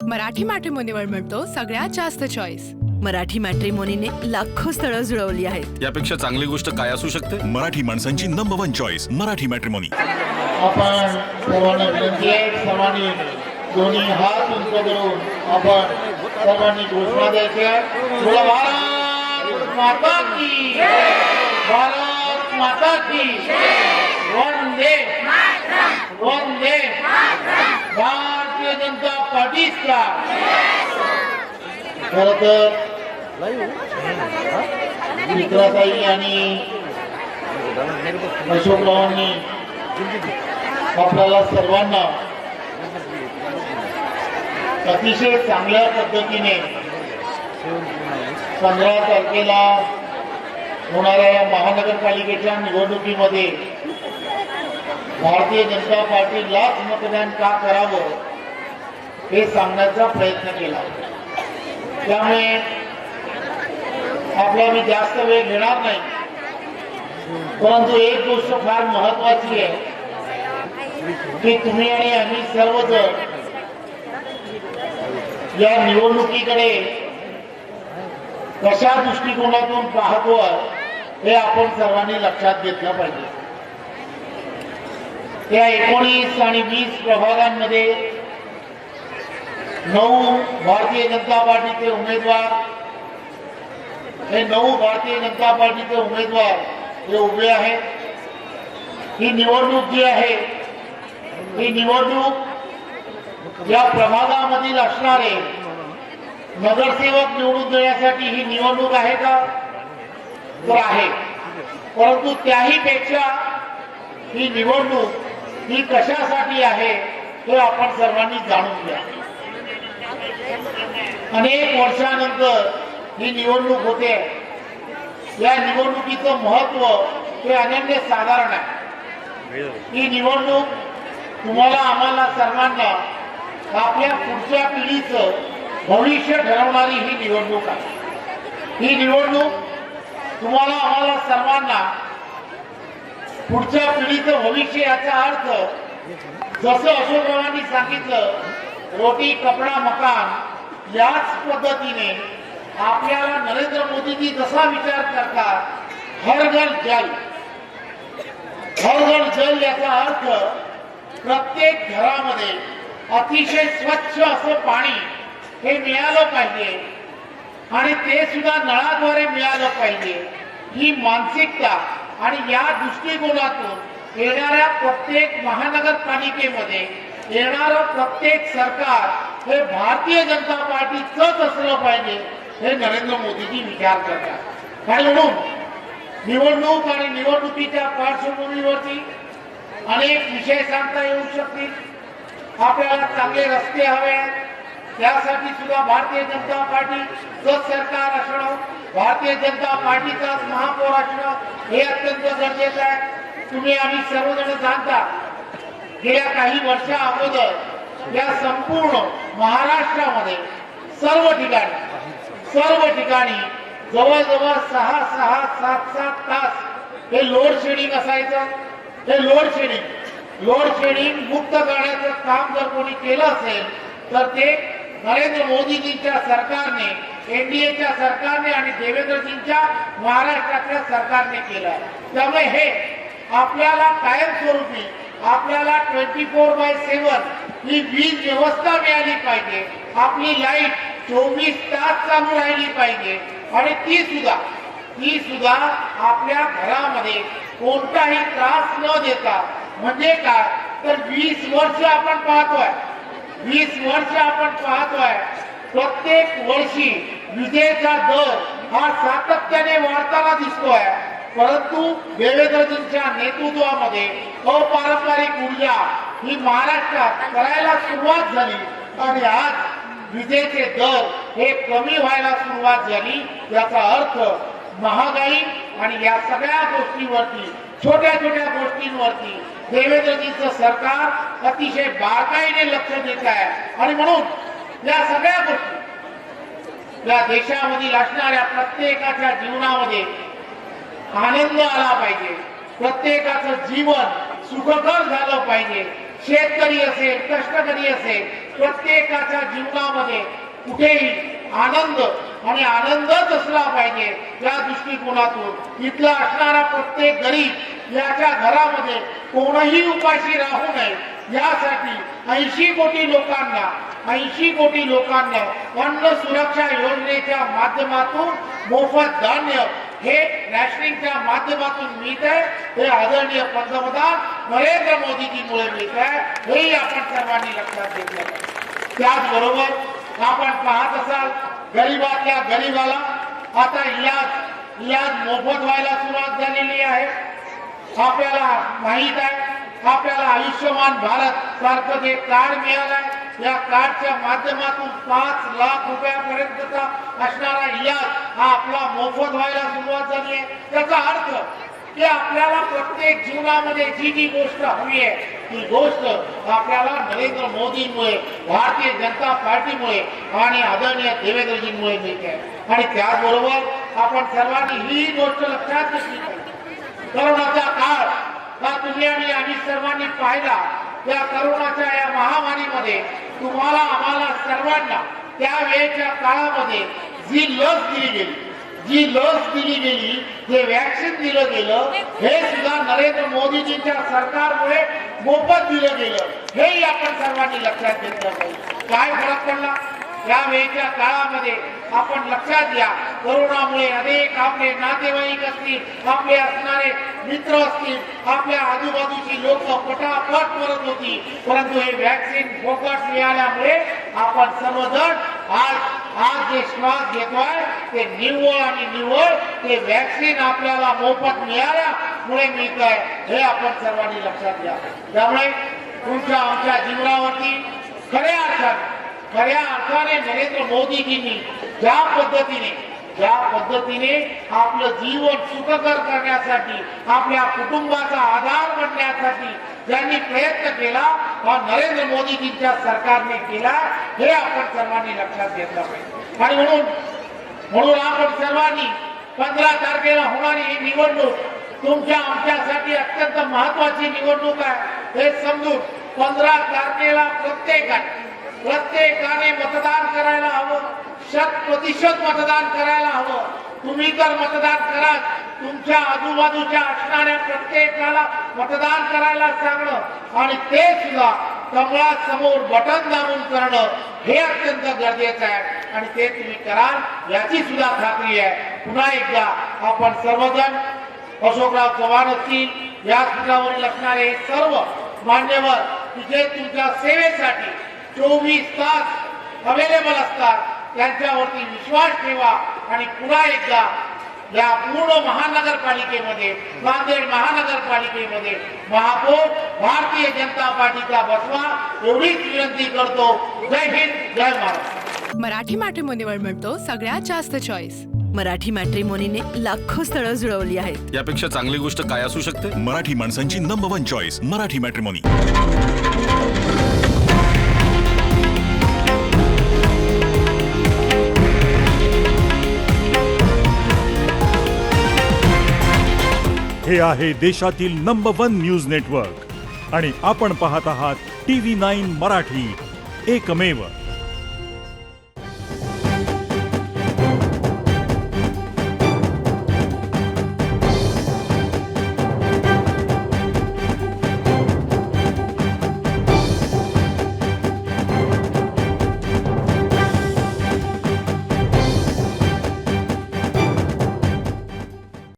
मराठी मॅट्रिमोनीवर मिळतो सगळ्यात जास्त चॉईस। मराठी मॅट्रिमोनीने लाखो स्थळं जुळवली आहेत। यापेक्षा चांगली गोष्ट काय असू शकते? मराठी माणसांची नंबर 1 चॉईस मराठी मॅट्रिमोनी। आपण सर्वांना विनंती आहे, सर्वांनी दोन्ही हात उंच करून आपण सर्वांनी घोषणा द्यायची आहे। बोला भारत माता की जय, भारत माता की जय, वंदे वंदे भारतीय जनता पार्टीचा। खरं तर मित्राताई आणि अशोकरावांनी आपल्याला सर्वांना अतिशय चांगल्या पद्धतीने 15 तारखेला होणाऱ्या या महानगरपालिकेच्या निवडणुकीमध्ये भारतीय जनता पार्टीलाच मतदान का करावं हे सांगण्याचा प्रयत्न केला। त्यामुळे आपला मी जास्त वेळ घेणार नाही, परंतु एक गोष्ट फार महत्वाची आहे की तुम्ही आणि आम्ही सर्वजण या निवडणुकीकडे कशा दृष्टिकोनातून पाहतो हे आपण सर्वांनी लक्षात घेतलं पाहिजे। या 19 आणि 20 प्रभागांमध्ये 9 भारतीय जनता पार्टीचे उमेदवार, हे 9 भारतीय जनता पार्टीचे उमेदवार हे उभे आहेत। ही निवडणूक जी आहे, ही निवडणूक या प्रभागामधील असणारे नगरसेवक निवडून देण्यासाठी ही निवडणूक आहे का? तर आहे, परंतु त्याही पेक्षा ही निवडणूक ही कशासाठी आहे हे आपण सर्वांनी जाणून घ्या। अनेक वर्षानंतर ही निवडणूक होते। या निवडणुकीचं महत्व हे अनन्य साधारण आहे। ही निवडणूक तुम्हाला आम्हाला सर्वांना आपल्या पुढच्या पिढीचं भविष्य ठरवणारी ही निवडणूक आहे। ही निवडणूक तुम्हाला आम्हाला सर्वांना पुढच्या पिढीचं भविष्य, याचा अर्थ जसं अशोकरावांनी सांगितलं, रोटी कपडा मकान, याच पद्धतीने आपल्याला नरेंद्र मोदीजी जसा विचार करतात, हर घर जल, हर घर जल, याचा अर्थ प्रत्येक घरामध्ये अतिशय स्वच्छ असं पाणी हे मिळालं पाहिजे आणि ते सुद्धा नळाद्वारे मिळालं पाहिजे। ही मानसिकता आणि या दृष्टिकोनातून येणाऱ्या प्रत्येक महानगरपालिकेमध्ये येणारं प्रत्येक सरकार हे भारतीय जनता पार्टीचंच असलं पाहिजे हे नरेंद्र मोदीजी विचार करतात। आणि म्हणून निवडणूक आणि निवडणुकीच्या पार्श्वभूमीवरती अनेक विषय सांगता येऊ शकतील। आपल्याला चांगले रस्ते हवे आहेत, त्यासाठी सुद्धा भारतीय जनता पार्टीचं सरकार असणं, भारतीय जनता पार्टीचाच महापौर असणं हे अत्यंत गरजेचं आहे। तुम्ही आम्ही सर्वजण जाणता, गेल्या काही वर्षा अगोदर या संपूर्ण महाराष्ट्रामध्ये सर्व ठिकाणी जवळजवळ 6-6, 7-7 तास हे लोड शेडिंग असायचं। हे लोड शेडिंग मुक्त करण्याचं काम जर कोणी केलं असेल तर ते नरेंद्र मोदीजींच्या सरकारने, एनडीएच्या सरकारने आणि देवेंद्रजींच्या महाराष्ट्रातल्या सरकारने केलं। त्यामुळे हे आपल्याला कायमस्वरूपी आपल्याला 24/7 ही वीज व्यवस्था मिळाली पाहिजे। आपली लाईट 24 तास चालू राहिली पाहिजे आणि ती सुद्धा आपल्या घरामध्ये कोणताही त्रास न देता, म्हणजे काय तर 20 वर्ष आपण पाहतोय, प्रत्येक वर्षी विजेचा दर हा सातत्याने वाढताना दिसतोय। परंतु देवेंद्रजींच्या नेतृत्वामध्ये अपारंपरिक ऊर्जा ही महाराष्ट्रात करायला सुरुवात झाली आणि आज विजेचे दर हे कमी व्हायला सुरुवात झाली। याचा अर्थ महागाई आणि या सगळ्या गोष्टींवरती, छोट्या छोट्या गोष्टींवरती देवेंद्रजींचं सरकार अतिशय बारकाईने लक्ष देत आहे। आणि म्हणून या सगळ्या गोष्टी या देशामधील असणाऱ्या प्रत्येकाच्या जीवनामध्ये आनंद आला पाहिजे, प्रत्येकाचं जीवन सुखकर झालं पाहिजे। शेतकरी असेल, कष्टकरी असेल, प्रत्येकाच्या जीवनामध्ये कुठेही आनंद आणि आनंदच असला पाहिजे या दृष्टिकोनातून इथला असणारा प्रत्येक गरीब याच्या घरामध्ये कोणीही उपाशी राहू नये यासाठी 80 कोटी लोकांना अन्न सुरक्षा योजनेच्या माध्यमातून मोफत धान्य हे रॅशनिंगच्या माध्यमातून मिळत आहे. हे आदरणीय पंतप्रधान नरेंद्र मोदीजीमुळे मिळत आहे, हेही आपण सर्वांनी लक्षात घेतलं पाहिजे. त्याचबरोबर आपण पाहत असाल गरीबातल्या गरीबाला आता इलाज मोफत व्हायला सुरुवात झालेली आहे. आपल्याला माहित आहे, आपल्याला आयुष्यमान भारत सारखं जे कार्ड मिळालंय, या कार्डच्या माध्यमातून 5 लाख रुपयापर्यंतचा असणारा इलाज हा आपला मोफत व्हायला सुरुवात झाली आहे. त्याचा अर्थ की आपल्याला प्रत्येक जीवनामध्ये जी गोष्ट हवी आहे ती गोष्ट आपल्याला नरेंद्र मोदींमुळे, भारतीय जनता पार्टीमुळे आणि आदरणीय देवेंद्रजींमुळे मिळते. आणि त्याचबरोबर आपण सर्वांनी ही गोष्ट लक्षात घेतली पाहिजे. करोनाचा काळ हा तुम्ही आणि आम्ही सर्वांनी पाहिला. या करोनाच्या या महामारीमध्ये तुम्हाला आम्हाला सर्वांना त्यावेळेच्या काळामध्ये जी लस दिली गेली, जे वॅक्सिन दिलं गेलं, हे सुद्धा नरेंद्र मोदीजींच्या सरकारमुळे मोफत दिलं गेलं, हेही आपण सर्वांनी लक्षात घेतलं पाहिजे. काय फरक पडला यावेळेच्या काळामध्ये आपण लक्षात घ्या. कोरोनामुळे अनेक आपले नातेवाईक असतील, आपले असणारे मित्र असतील, आपल्या आजूबाजूची लोक पटापट मरत होती, परंतु हे वॅक्सिन फोकट मिळाल्यामुळे आपण सर्वजण आज जे श्वास घेतोय ते निव्वळ ते वॅक्सिन आपल्याला मोफत मिळाल्यामुळे मिळत आहे, हे आपण सर्वांनी लक्षात घ्या. त्यामुळे तुमच्या आमच्या जीवनावरती खऱ्या अर्थाने नरेंद्र मोदीजींनी ज्या पद्धतीने आपलं जीवन सुखकर करण्यासाठी, आपल्या कुटुंबाचा आधार बनण्यासाठी ज्यांनी प्रयत्न केला हा नरेंद्र मोदीजींच्या सरकारने केला, हे आपण सर्वांनी लक्षात घेतलं पाहिजे. आणि म्हणून आपण सर्वांनी 15 तारखेला होणारी ही निवडणूक तुमच्या आमच्यासाठी अत्यंत महत्वाची निवडणूक आहे हे समजून 15 तारखेला प्रत्येकाने मतदान करायला हवं. 100% मतदान करायला हवं. तुम्ही तर मतदान करा, तुमच्या आजूबाजूच्या असणाऱ्या प्रत्येकाला मतदान करायला सांगणं आणि ते सुद्धा कमळासमोर बटन दाबून करणं हे अत्यंत गरजेचं आहे आणि ते तुम्ही कराल याची सुद्धा खात्री आहे. पुन्हा एकदा आपण सर्वजण अशोकराव चव्हाण असतील, व्यासपीठावरील असणारे सर्व मान्यवर की जे तुमच्या सेवेसाठी 24 तास अवेलेबल असतात, त्यांच्यावरती विश्वास ठेवा आणि पुन्हा एकदा या पूर्ण महानगरपालिकेमध्ये, नांदेड महानगरपालिकेमध्ये महापौर भारतीय जनता पार्टीचा बसवा एवढीच विनंती करतो. जय हिंद, जय महाराष्ट्र. मराठी मॅट्रिमोनीवर मिळतो सगळ्यात जास्त चॉईस. मराठी मॅट्रिमोनीने लाखो स्थळं जुळवली आहेत. यापेक्षा चांगली गोष्ट काय असू शकते? मराठी माणसांची नंबर 1 चॉईस मराठी मॅट्रिमोनी. हे आहे देशातील नंबर 1 न्यूज नेटवर्क आणि आपण पाहत आहात TV9 मराठी, एकमेव.